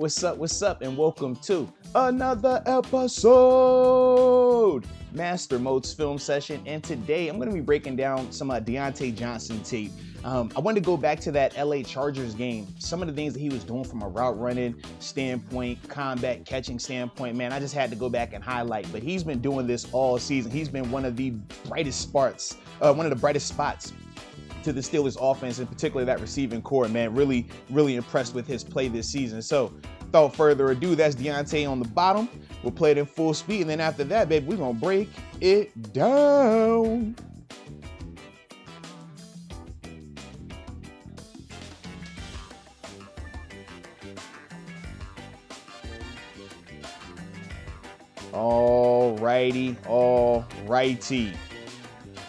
What's up, and welcome to another episode, Master Moats Film Session. And today I'm going to be breaking down some Diontae Johnson tape. I wanted to go back to that LA Chargers game. Some of the things that he was doing from a route running standpoint, combat catching standpoint, man, I just had to go back and highlight. But he's been doing this all season. He's been one of the brightest spots to the Steelers offense, in particular that receiving core, man. Really impressed with his play this season. So without further ado, that's Diontae on the bottom. We'll play it in full speed, and then after that, baby, we're gonna break it down. Alrighty.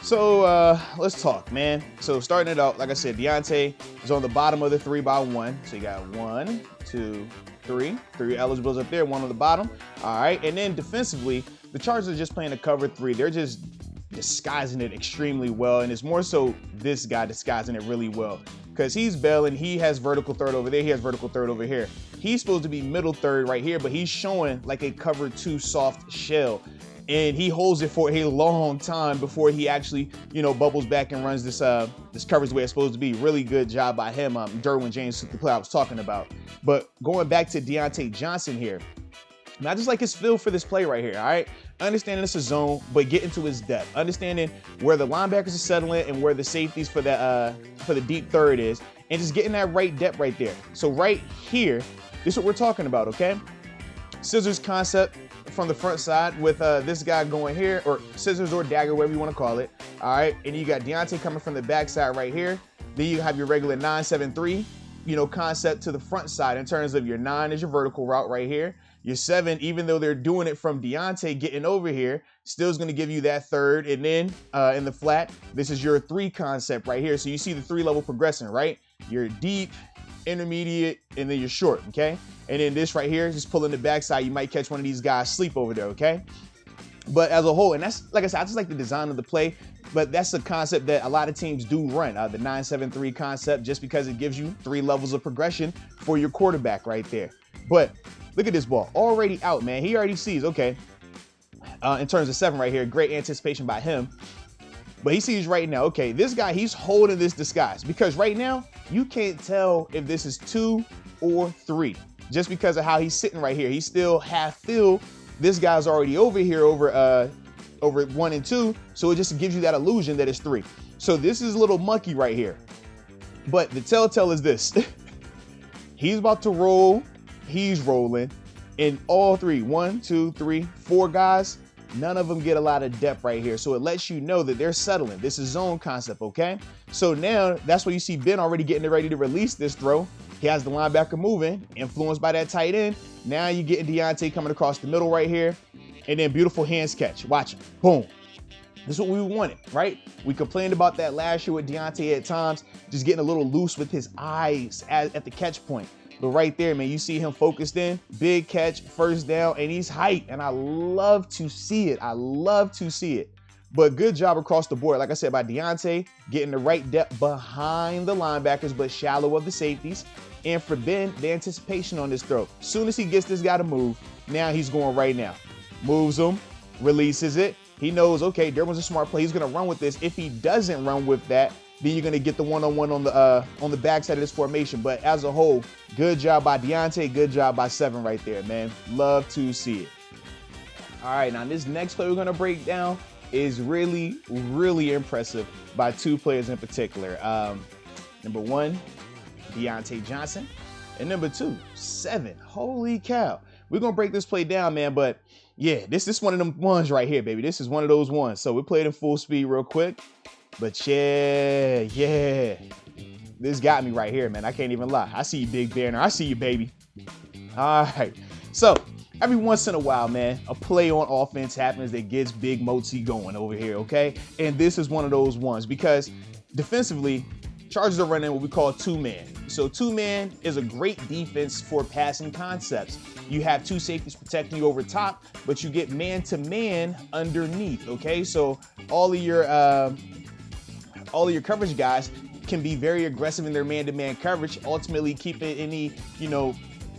So let's talk, man. So starting it out, like I said, Diontae is on the bottom of the 3x1. So you got 1, 2, 3 eligibles up there, one on the bottom. All right, and then defensively, the Chargers are just playing a cover 3. They're just disguising it extremely well, and it's more so this guy disguising it really well, because he's bailing. He has vertical third over there. He has vertical third over here. He's supposed to be middle third right here, but he's showing like a cover 2 soft shell. And he holds it for a long time before he actually, bubbles back and runs this coverage the way it's supposed to be. Really good job by him. Derwin James, the play I was talking about. But going back to Diontae Johnson here, and I just like his feel for this play right here, all right? Understanding it's a zone, but getting to his depth. Understanding where the linebackers are settling and where the safeties for the deep third is, and just getting that right depth right there. So right here, this is what we're talking about, okay? Scissors concept from the front side with this guy going here, or scissors or dagger, whatever you want to call it. All right, and you got Diontae coming from the backside right here. Then you have your regular 9-7-3, concept to the front side in terms of your 9 is your vertical route right here. Your 7, even though they're doing it from Diontae getting over here, still is going to give you that third. And then in the flat, this is your 3 concept right here. So you see the 3-level progression, right? You're deep, intermediate, and then you're short, okay? And then this right here, just pulling the backside, you might catch one of these guys sleep over there, okay? But as a whole, and that's, like I said, I just like the design of the play, but that's a concept that a lot of teams do run, the 9-7-3 concept, just because it gives you 3 levels of progression for your quarterback right there. But look at this ball, already out, man. He already sees, okay, in terms of 7 right here, great anticipation by him. But he sees right now, okay, this guy, he's holding this disguise, because right now, you can't tell if this is 2 or 3, just because of how he's sitting right here. He's still half filled. This guy's already over here over 1 and 2, so it just gives you that illusion that it's 3. So this is a little monkey right here. But the telltale is this. He's about to roll. He's rolling. And all 3, 1, 2, 3, 4 guys, none of them get a lot of depth right here. So it lets you know that they're settling. This is zone concept, okay? So now that's where you see Ben already getting ready to release this throw. He has the linebacker moving, influenced by that tight end. Now you get Diontae coming across the middle right here. And then beautiful hands catch. Watch him. Boom. This is what we wanted, right? We complained about that last year with Diontae at times, just getting a little loose with his eyes at the catch point. But right there, man, you see him focused in, big catch, first down, and he's hyped. And I love to see it. But good job across the board. Like I said, by Diontae, getting the right depth behind the linebackers, but shallow of the safeties. And for Ben, the anticipation on this throw. As soon as he gets this guy to move, now he's going right now. Moves him, releases it. He knows, okay, Derwin's a smart play. He's going to run with this. If he doesn't run with that, then you're going to get the one-on-one on the backside of this formation. But as a whole, good job by Diontae. Good job by 7 right there, man. Love to see it. All right, now this next play we're going to break down is really impressive by 2 players in particular. Number 1, Diontae Johnson, and number 2, 7. Holy cow. We're going to break this play down, man, but yeah, this is one of them ones right here, baby. This is one of those ones. So we played in full speed real quick, but yeah, this got me right here, man. I can't even lie. I see you, Big Banner. I see you, baby. All right. So every once in a while, man, a play on offense happens that gets Big Moatsy going over here, okay? And this is one of those ones, because defensively, Chargers are running what we call 2-man. So 2-man is a great defense for passing concepts. You have 2 safeties protecting you over top, but you get man-to-man underneath, okay? So all of your coverage guys can be very aggressive in their man-to-man coverage, ultimately keeping any,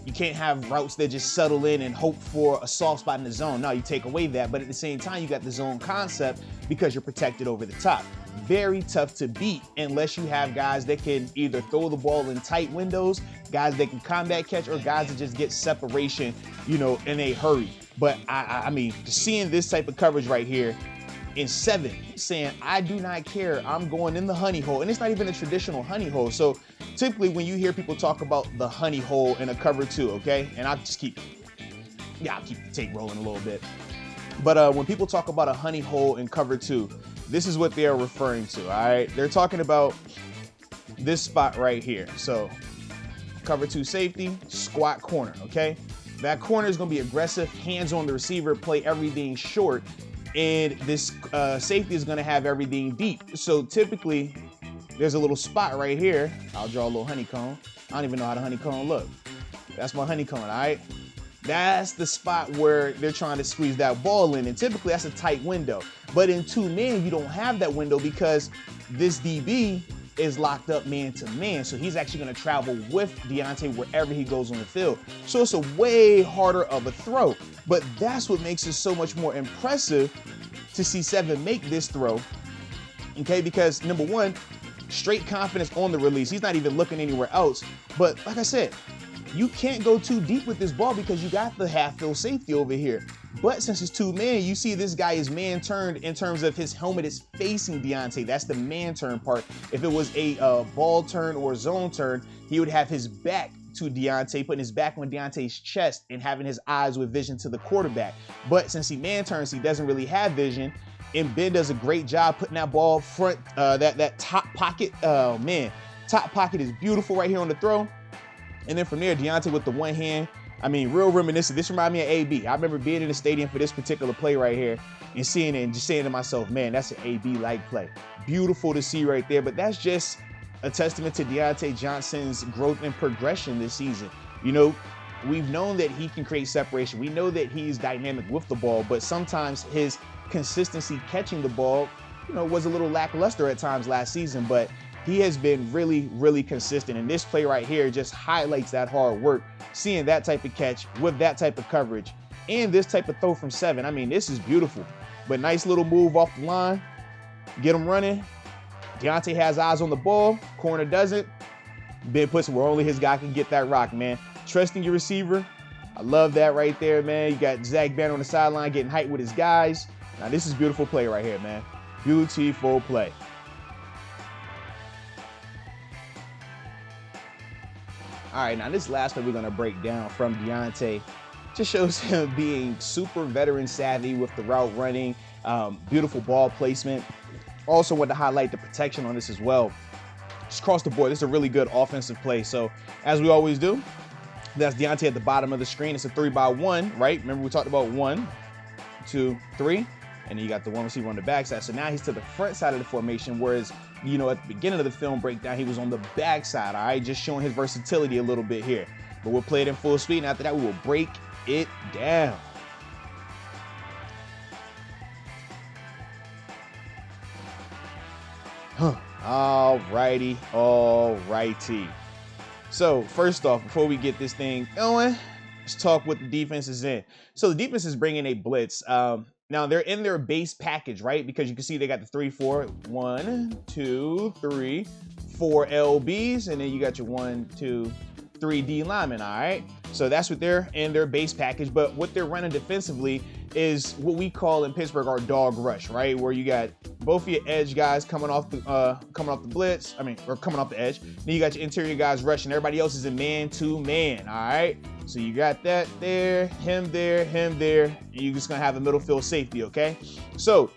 you can't have routes that just settle in and hope for a soft spot in the zone. No, you take away that, but at the same time, you got the zone concept because you're protected over the top. Very tough to beat unless you have guys that can either throw the ball in tight windows, guys that can combat catch, or guys that just get separation, you know, in a hurry. But I mean, seeing this type of coverage right here in 7, saying, I do not care, I'm going in the honey hole. And it's not even a traditional honey hole. So typically when you hear people talk about the honey hole in a cover 2, okay? And I'll keep the tape rolling a little bit. But when people talk about a honey hole in cover 2, this is what they are referring to, all right? They're talking about this spot right here. So cover 2 safety, squat corner, okay? That corner is gonna be aggressive, hands on the receiver, play everything short, and this safety is gonna have everything deep. So typically, there's a little spot right here. I'll draw a little honeycomb. I don't even know how the honeycomb look. That's my honeycomb, all right? That's the spot where they're trying to squeeze that ball in, and typically that's a tight window. But in 2-man, you don't have that window because this DB is locked up man to man. So he's actually gonna travel with Diontae wherever he goes on the field. So it's a way harder of a throw. But that's what makes it so much more impressive to see 7 make this throw, okay? Because number one, straight confidence on the release. He's not even looking anywhere else. But like I said, you can't go too deep with this ball because you got the half-field safety over here. But since it's 2-man, you see this guy is man-turned in terms of his helmet is facing Diontae. That's the man-turn part. If it was a ball turn or zone turn, he would have his back to Diontae, putting his back on Diontae's chest and having his eyes with vision to the quarterback. But since he man-turns, he doesn't really have vision. And Ben does a great job putting that ball front, that top pocket. Oh, man. Top pocket is beautiful right here on the throw. And then from there, Diontae with the one hand, I mean, real reminiscent. This reminds me of AB. I remember being in the stadium for this particular play right here and seeing it and just saying to myself, man, that's an AB-like play. Beautiful to see right there. But that's just a testament to Diontae Johnson's growth and progression this season. You know, we've known that he can create separation. We know that he's dynamic with the ball, but sometimes his consistency catching the ball, you know, was a little lackluster at times last season, but he has been really, really consistent. And this play right here just highlights that hard work, seeing that type of catch with that type of coverage and this type of throw from 7. I mean, this is beautiful, but nice little move off the line, get him running. Diontae has eyes on the ball, corner doesn't. Ben puts it where only his guy can get that rock, man. Trusting your receiver. I love that right there, man. You got Zach Banner on the sideline getting hyped with his guys. Now, this is beautiful play right here, man. Beautiful play. All right, now this last play we're gonna break down from Diontae just shows him being super veteran savvy with the route running, beautiful ball placement. Also want to highlight the protection on this as well. Just across the board, this is a really good offensive play. So as we always do, that's Diontae at the bottom of the screen. It's a 3-by-1, right? Remember we talked about 1, 2, 3, and then you got the one receiver on the backside. So now he's to the front side of the formation, whereas, you know, at the beginning of the film breakdown, he was on the backside, all right? Just showing his versatility a little bit here. But we'll play it in full speed, and after that, we will break it down. All righty. So first off, before we get this thing going, let's talk what the defense is in. So the defense is bringing a blitz. Now they're in their base package, right? Because you can see they got the 3-4, 1, 2, 3, 4 LBs, and then you got your 1, 2, 3 D linemen, all right? So that's what they're in their base package. But what they're running defensively is what we call in Pittsburgh our dog rush, right? Where you got both of your edge guys coming off the blitz, or coming off the edge. Then you got your interior guys rushing. Everybody else is in man-to-man, all right? So you got that there, him there, and you're just gonna have a middle field safety, okay? So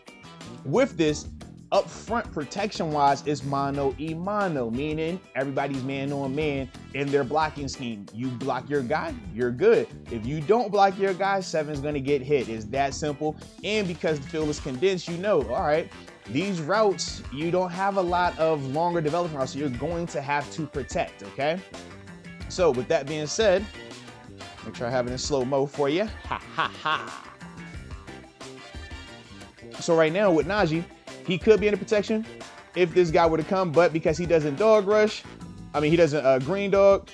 with this, up front protection-wise is mano-a-mano, meaning everybody's man-on-man in their blocking scheme. You block your guy, you're good. If you don't block your guy, 7's gonna get hit. It's that simple. And because the field is condensed, you know, all right, these routes, you don't have a lot of longer development routes, so you're going to have to protect, okay? So with that being said, make sure I have it in slow-mo for you. Ha, ha, ha. So right now with Najee, he could be in the protection if this guy were to come, but because he doesn't green dog,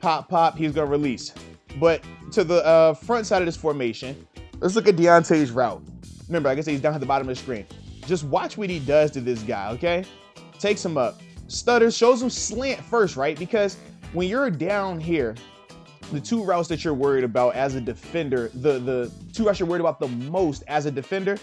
pop, he's gonna release. But to the front side of this formation, let's look at Diontae's route. Remember, like I said, he's down at the bottom of the screen. Just watch what he does to this guy, okay? Takes him up, stutters, shows him slant first, right? Because when you're down here, the two routes that you're worried about as a defender, the two routes you're worried about the most as a defender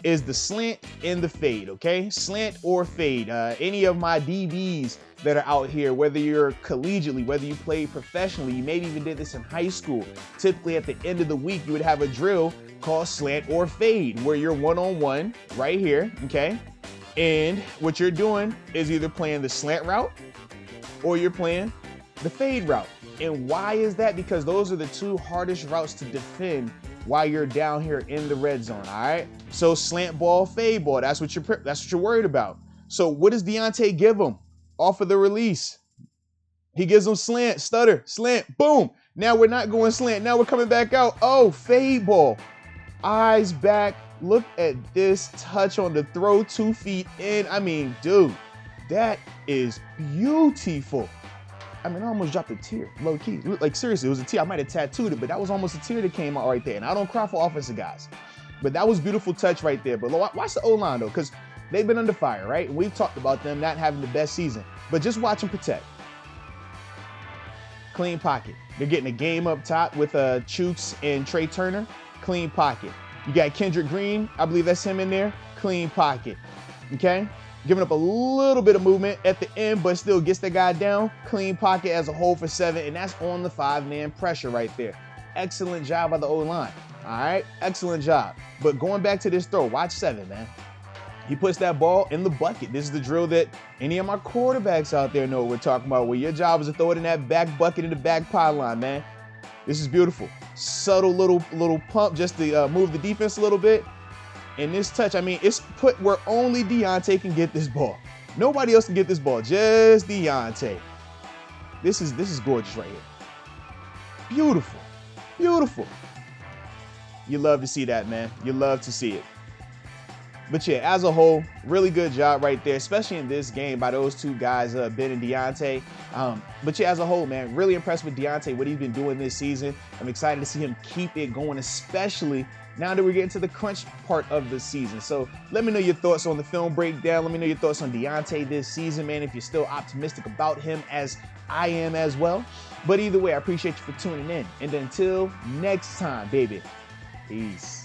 is the slant and the fade, okay? Slant or fade. Any of my DBs that are out here, whether you're collegiately, whether you play professionally, you maybe even did this in high school. Typically at the end of the week, you would have a drill called slant or fade, where you're one-on-one right here, okay? And what you're doing is either playing the slant route or you're playing the fade route. And why is that? Because those are the two hardest routes to defend while you're down here in the red zone, all right? So slant ball, fade ball, that's what you're worried about. So what does Diontae give him off of the release? He gives him slant, stutter, slant, boom. Now we're not going slant. Now we're coming back out. Oh, fade ball. Eyes back. Look at this touch on the throw, 2 feet in. I mean, dude, that is beautiful. I mean, I almost dropped a tear, low key. Like, seriously, it was a tear. I might have tattooed it, but that was almost a tear that came out right there. And I don't cry for offensive guys. But that was beautiful touch right there. But watch the O-line, though, because they've been under fire, right? And we've talked about them not having the best season. But just watch them protect. Clean pocket. They're getting a game up top with Chooks and Trey Turner. Clean pocket. You got Kendrick Green. I believe that's him in there. Clean pocket. Okay? Giving up a little bit of movement at the end, but still gets the guy down. Clean pocket as a whole for 7, and that's on the 5-man pressure right there. Excellent job by the O-line. All right? Excellent job. But going back to this throw, watch 7, man. He puts that ball in the bucket. This is the drill that any of my quarterbacks out there know what we're talking about, where your job is to throw it in that back bucket in the back pylon, man. This is beautiful. Subtle little pump just to move the defense a little bit. And this touch, I mean, it's put where only Diontae can get this ball. Nobody else can get this ball, just Diontae. This is gorgeous right here. Beautiful, beautiful. You love to see that, man. You love to see it. But yeah, as a whole, really good job right there, especially in this game by those two guys, Ben and Diontae. But yeah, as a whole, man, really impressed with Diontae, what he's been doing this season. I'm excited to see him keep it going, especially now that we're getting to the crunch part of the season. So let me know your thoughts on the film breakdown. Let me know your thoughts on Diontae this season, man, if you're still optimistic about him as I am as well. But either way, I appreciate you for tuning in. And until next time, baby, peace.